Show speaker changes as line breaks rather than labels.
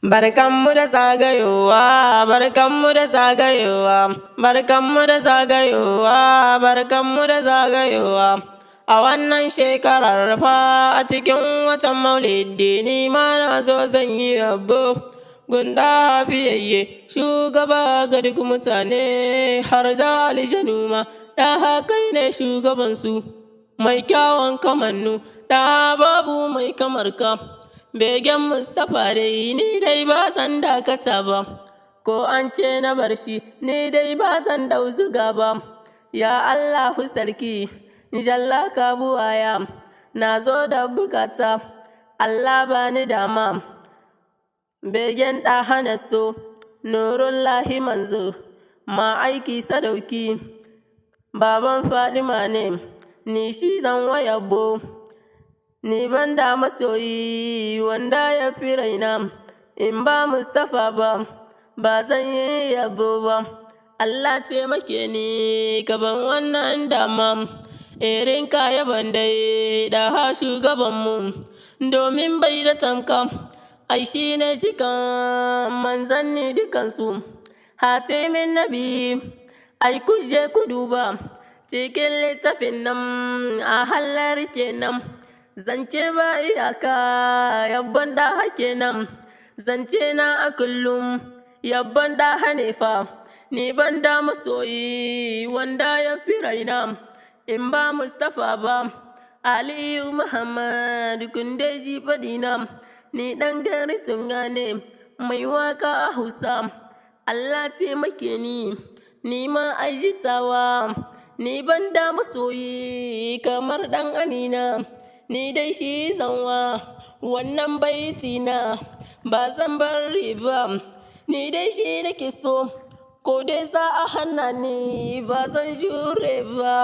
Barkanmu da zagayowa, barkanmu da zagayowa, barkanmu da zagayowa, barkanmu da zagayowa. A wannan shekarar fa a cikin watan Maulidi ni ma na zo zan yi yabo. Gunda fiyayye shugaba ga duk mutane har da aljanu ma, da kai ne shugabansu mai kyawun kamannu, da babu mai kamar ka. Begen Mustapha dai ni dai ba zan dakata ba, ko an ce na bar shi ni dai ba zan dau zuga ba. Ya Allahu sarki jalla ka buwaya, na zo da bukata Allah ba ni dama. Begen ɗa hana so nurullahi manzo, ma aiki sadauki baban Fadima ne, ni shi zan wayabo. Ni ban da masoyi wanda ya fi raina, in ba Mustapha ba, ba zan yi yabo ba. Allah taimake ni gaban wannan dama, irin kaya bandai da ha shugabanmu, domin bai da tamka, ai shi ne cikan manzanni dukansu. Hatimin nabi, ai kuje ku duba, cikin littafin nan a hallar kenan. Zance ba iyaka yabban da hake nan, zance na a kullum yabban da hanefa. Ni ban da masoyi wanda ya fi raina, in ba Mustapha ba. Aliyu Muhammad kundeji fadina, ni ɗan gari tunga ne mai waka a Hausa. Allah taimake ni ma aijitawa, ni ban da masoyi kamar ɗan Amina. Ni dai shi zanwa wannan baitina, ba zan bari ba, ni dai shi nake so, ko dai za a hana ni ba zan jure ba.